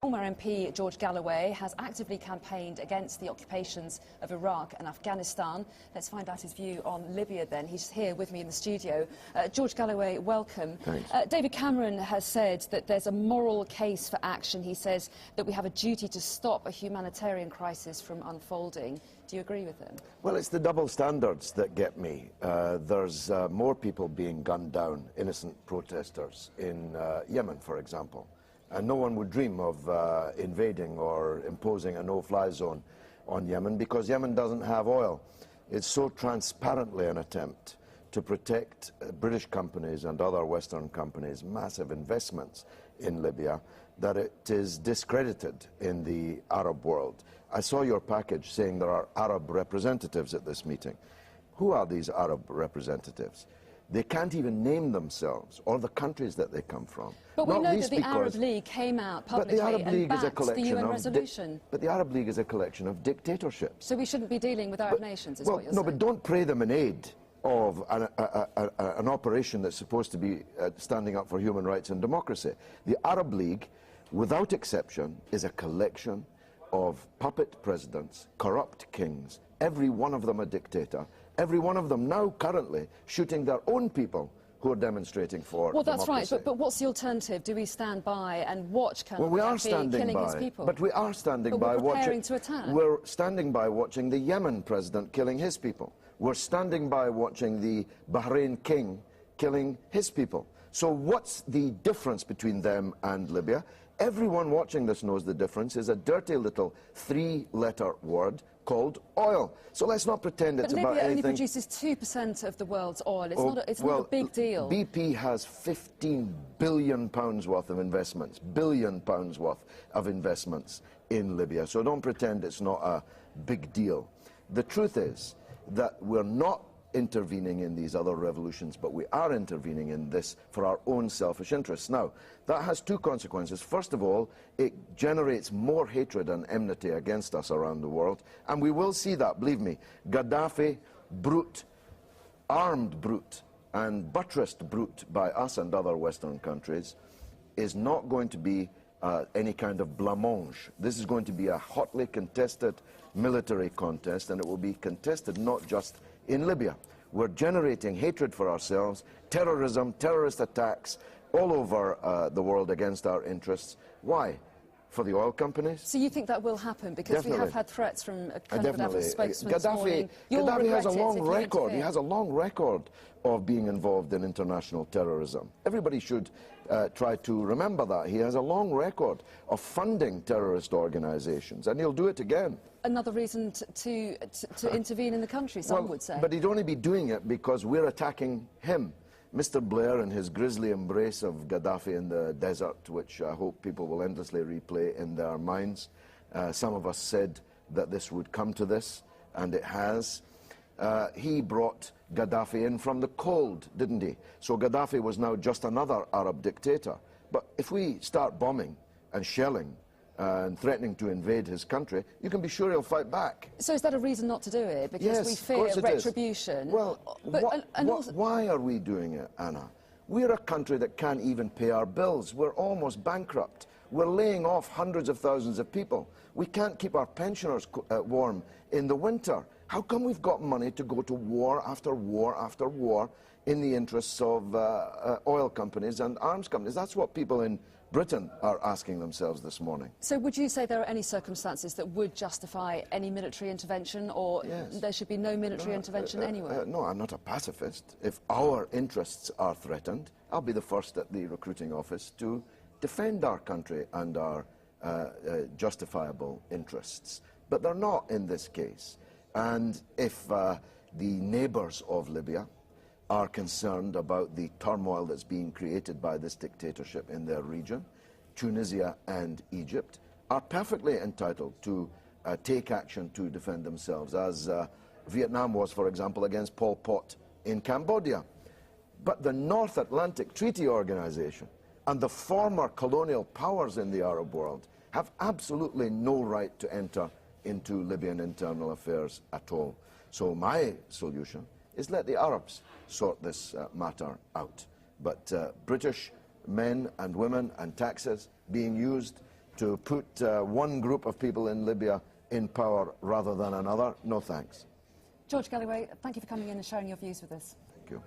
Former MP George Galloway has actively campaigned against the occupations of Iraq and Afghanistan. Let's find out his view on Libya then. He's here with me in the studio. George Galloway, welcome. Thanks. David Cameron has said that there's a moral case for action. He says that we have a duty to stop a humanitarian crisis from unfolding. Do you agree with him? Well, it's the double standards that get me. There's more people being gunned down, innocent protesters in Yemen, for example. And no one would dream of invading or imposing a no-fly zone on Yemen because Yemen doesn't have oil. It's so transparently an attempt to protect British companies and other Western companies' massive investments in Libya that it is discredited in the Arab world. I saw your package saying there are Arab representatives at this meeting. Who are these Arab representatives? They can't even name themselves or the countries that they come from. But we know that the Arab League came out publicly and backed the UN resolution. But the Arab League is a collection of dictatorships. So we shouldn't be dealing with Arab nations, is what you're saying? No, but don't pray them in aid of an operation that's supposed to be standing up for human rights and democracy. The Arab League, without exception, is a collection of puppet presidents, corrupt kings, every one of them a dictator, every one of them now currently shooting their own people who are demonstrating for Well, that's democracy. right, but what's the alternative? Do we stand by and watch Colonel Well, we are Gaddafi standing killing by, his people? but we are standing by we're preparing watching. to attack. We're standing by watching the Yemen president killing his people. We're standing by watching the Bahrain king killing his people. So what's the difference between them and Libya? Everyone watching this knows the difference is a dirty little three-letter word called oil. So let's not pretend it's about anything. But Libya only produces 2% of the world's oil. It's not a big deal. BP has £15 billion worth of investments, £billion worth of investments in Libya. So don't pretend it's not a big deal. The truth is that we're not intervening in these other revolutions, but we are intervening in this for our own selfish interests. Now, that has two consequences. First of all, it generates more hatred and enmity against us around the world, and we will see that, believe me. Gaddafi, brute, armed brute, and buttressed brute by us and other Western countries, is not going to be any kind of blancmange. This is going to be a hotly contested military contest, and it will be contested not just in Libya. We're generating hatred for ourselves, terrorism, terrorist attacks all over the world against our interests. Why? For the oil companies? So you think that will happen? Because Definitely. we have had threats from Colonel Gaddafi's spokesman this morning. Gaddafi has a long record. He has a long record of being involved in international terrorism. Everybody should try to remember that. He has a long record of funding terrorist organizations, and he'll do it again. Another reason to intervene in the country, some would say. But he'd only be doing it because we're attacking him. Mr. Blair and his grisly embrace of Gaddafi in the desert, which I hope people will endlessly replay in their minds. Some of us said that this would come to this, and it has. He brought Gaddafi in from the cold, didn't he? So Gaddafi was now just another Arab dictator. But if we start bombing and shelling and threatening to invade his country, you can be sure he'll fight back. So is that a reason not to do it? Because Yes, we fear retribution? Well, why are we doing it, Anna? We're a country that can't even pay our bills. We're almost bankrupt. We're laying off hundreds of thousands of people. We can't keep our pensioners warm in the winter. How come we've got money to go to war after war after war in the interests of oil companies and arms companies? That's what people in Britain are asking themselves this morning. So would you say there are any circumstances that would justify any military intervention, or there should be no military intervention anywhere? No, I'm not a pacifist. If our interests are threatened, I'll be the first at the recruiting office to defend our country and our justifiable interests. But they're not in this case. And if the neighbours of Libya are concerned about the turmoil that's being created by this dictatorship in their region, Tunisia and Egypt are perfectly entitled to take action to defend themselves, as Vietnam was, for example, against Pol Pot in Cambodia. But the North Atlantic Treaty Organization and the former colonial powers in the Arab world have absolutely no right to enter into Libyan internal affairs at all. So my solution is let the Arabs sort this matter out. But British men and women and taxes being used to put one group of people in Libya in power rather than another, no thanks. George Galloway, thank you for coming in and sharing your views with us. Thank you.